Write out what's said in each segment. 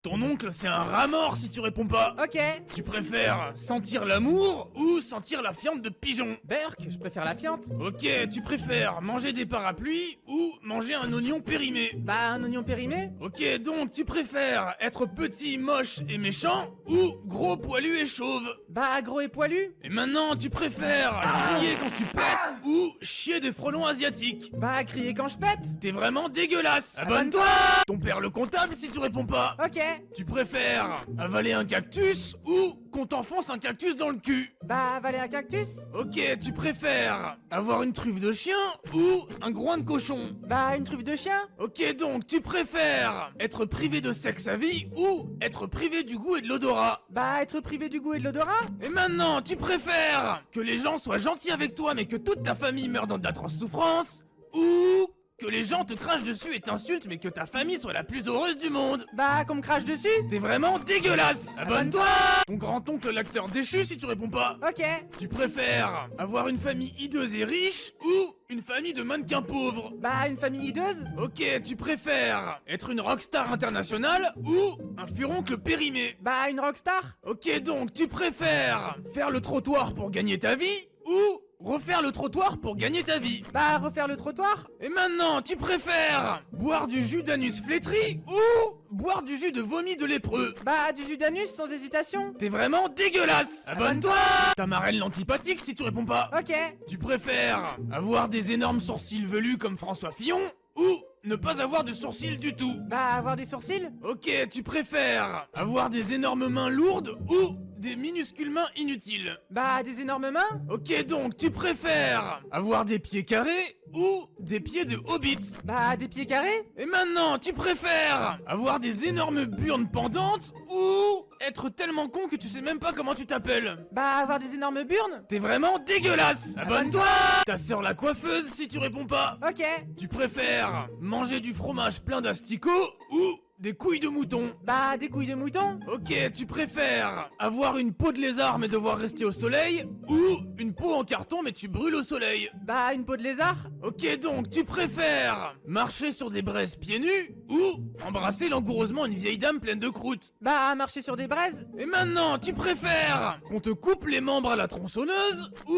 Ton oncle, c'est un rat mort si tu réponds pas. Ok. Tu préfères sentir l'amour ou sentir la fiente de pigeon? Berk, je préfère la fiente. Ok, tu préfères manger des parapluies ou manger un oignon périmé? Bah, un oignon périmé. Ok, donc tu préfères être petit, moche et méchant ou gros, poilu et chauve? Bah, gros et poilu. Et maintenant, tu préfères crier quand tu pètes ou chier des frelons asiatiques? Bah, crier quand je pète. T'es vraiment dégueulasse. Abonne-toi. Ton père le comptable si tu réponds pas. Ok. Tu préfères avaler un cactus ou qu'on t'enfonce un cactus dans le cul? Bah, avaler un cactus. Ok, tu préfères avoir une truffe de chien ou un groin de cochon? Bah, une truffe de chien. Ok, donc tu préfères être privé de sexe à vie ou être privé du goût et de l'odorat? Bah, être privé du goût et de l'odorat. Et maintenant, tu préfères que les gens soient gentils avec toi mais que toute ta famille meure dans d'atroces souffrances, ou que les gens te crachent dessus et t'insultent mais que ta famille soit la plus heureuse du monde? Bah, qu'on me crache dessus. T'es vraiment dégueulasse. Abonne-toi. Ton grand-oncle l'acteur déchu si tu réponds pas. Ok. Tu préfères avoir une famille hideuse et riche ou une famille de mannequins pauvres? Bah, une famille hideuse. Ok, tu préfères être une rockstar internationale ou un furoncle périmé? Bah, une rockstar. Ok, donc tu préfères faire le trottoir pour gagner ta vie ou refaire le trottoir pour gagner ta vie? Bah, refaire le trottoir. Et maintenant, tu préfères boire du jus d'anus flétri ou boire du jus de vomi de lépreux? Bah, du jus d'anus sans hésitation. T'es vraiment dégueulasse. Abonne-toi. Ta marraine l'antipathique si tu réponds pas. Ok. Tu préfères avoir des énormes sourcils velus comme François Fillon ou ne pas avoir de sourcils du tout? Bah, avoir des sourcils. Ok, tu préfères avoir des énormes mains lourdes ou des minuscules mains inutiles? Bah, des énormes mains. Ok, donc tu préfères avoir des pieds carrés ou des pieds de hobbit? Bah, des pieds carrés. Et maintenant, tu préfères avoir des énormes burnes pendantes ou être tellement con que tu sais même pas comment tu t'appelles? Bah, avoir des énormes burnes. T'es vraiment dégueulasse. Abonne-toi. Ta sœur la coiffeuse si tu réponds pas. Ok. Tu préfères manger du fromage plein d'asticots ou des couilles de mouton? Bah, des couilles de mouton. Ok, tu préfères avoir une peau de lézard mais devoir rester au soleil ou une peau en carton mais tu brûles au soleil? Bah, une peau de lézard. Ok, donc tu préfères marcher sur des braises pieds nus ou embrasser langoureusement une vieille dame pleine de croûte? Bah, marcher sur des braises. Et maintenant, tu préfères qu'on te coupe les membres à la tronçonneuse ou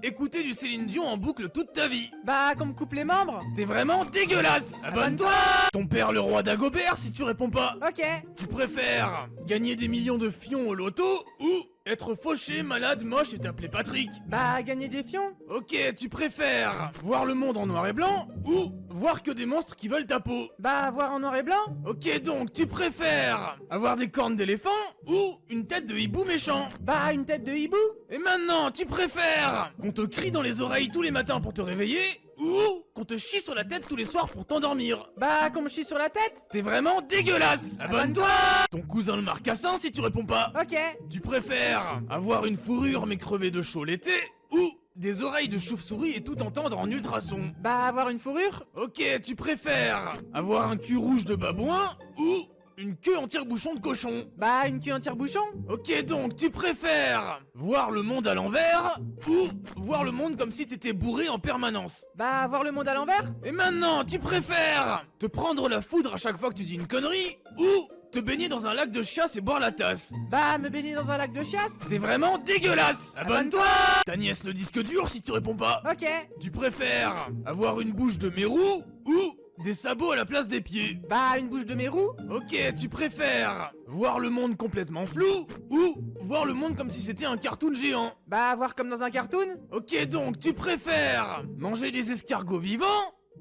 écouter du Céline Dion en boucle toute ta vie? Bah, qu'on me coupe les membres. T'es vraiment dégueulasse. Abonne-toi. Ton père le roi Dagobert si tu réponds pas. Ok. Tu préfères gagner des millions de fions au loto ou être fauché, malade, moche et t'appeler Patrick? Bah, gagner des fions. Ok, tu préfères voir le monde en noir et blanc ou voir que des monstres qui veulent ta peau? Bah, voir en noir et blanc. Ok, donc tu préfères avoir des cornes d'éléphant ou une tête de hibou méchant? Bah, une tête de hibou. Et maintenant, tu préfères qu'on te crie dans les oreilles tous les matins pour te réveiller ou qu'on te chie sur la tête tous les soirs pour t'endormir? Bah, qu'on me chie sur la tête. T'es vraiment dégueulasse. Abonne-toi. Ton cousin le marcassin si tu réponds pas. Ok. Tu préfères avoir une fourrure mais crever de chaud l'été ou des oreilles de chauve-souris et tout entendre en ultrason? Bah, avoir une fourrure. Ok, tu préfères avoir un cul rouge de babouin ou une queue en tire-bouchon de cochon? Bah, une queue en tire-bouchon. Ok, donc tu préfères voir le monde à l'envers ou voir le monde comme si t'étais bourré en permanence? Bah, voir le monde à l'envers. Et maintenant, tu préfères te prendre la foudre à chaque fois que tu dis une connerie ou te baigner dans un lac de chiasse et boire la tasse? Bah, me baigner dans un lac de chiasse. T'es vraiment dégueulasse. Abonne-toi. Ta nièce le disque dur si tu réponds pas. Ok. Tu préfères avoir une bouche de mérou ou des sabots à la place des pieds? Bah, une bouche de mes roues. Ok, tu préfères voir le monde complètement flou ou voir le monde comme si c'était un cartoon géant? Bah, voir comme dans un cartoon. Ok, donc tu préfères manger des escargots vivants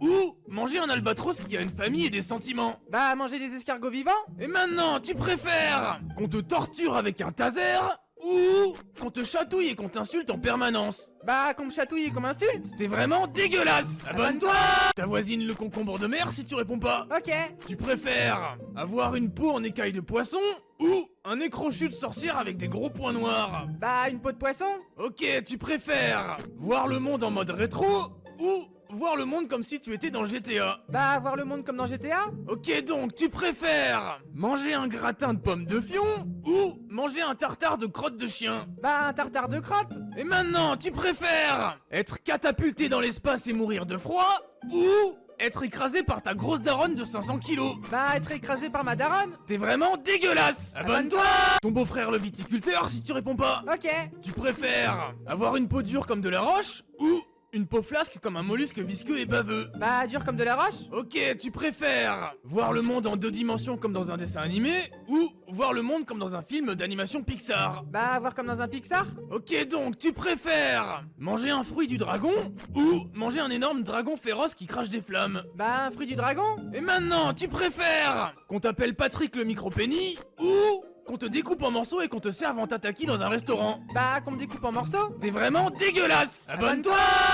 ou manger un albatros qui a une famille et des sentiments? Bah, manger des escargots vivants. Et maintenant, tu préfères qu'on te torture avec un taser ou qu'on te chatouille et qu'on t'insulte en permanence? Bah, qu'on me chatouille et qu'on m'insulte. T'es vraiment dégueulasse. Abonne-toi. Ta voisine le concombre de mer si tu réponds pas. Ok. Tu préfères avoir une peau en écaille de poisson ou un nez crochu de sorcière avec des gros points noirs? Bah, une peau de poisson. Ok, tu préfères voir le monde en mode rétro ou voir le monde comme si tu étais dans GTA? Bah, voir le monde comme dans GTA. Ok, donc tu préfères manger un gratin de pommes de fion ou manger un tartare de crotte de chien? Bah, un tartare de crotte. Et maintenant, tu préfères être catapulté dans l'espace et mourir de froid ou être écrasé par ta grosse daronne de 500 kilos. Bah, être écrasé par ma daronne. T'es vraiment dégueulasse. Abonne-toi. Ton beau-frère le viticulteur si tu réponds pas. Ok. Tu préfères avoir une peau dure comme de la roche ou une peau flasque comme un mollusque visqueux et baveux? Bah, dur comme de la roche. Ok, tu préfères voir le monde en 2 dimensions comme dans un dessin animé ou voir le monde comme dans un film d'animation Pixar? Bah, voir comme dans un Pixar. Ok, donc tu préfères manger un fruit du dragon ou manger un énorme dragon féroce qui crache des flammes? Bah, un fruit du dragon. Et maintenant, tu préfères qu'on t'appelle Patrick le micro-penny ou qu'on te découpe en morceaux et qu'on te serve en tataki dans un restaurant? Bah, qu'on me découpe en morceaux. T'es vraiment dégueulasse. Abonne-toi.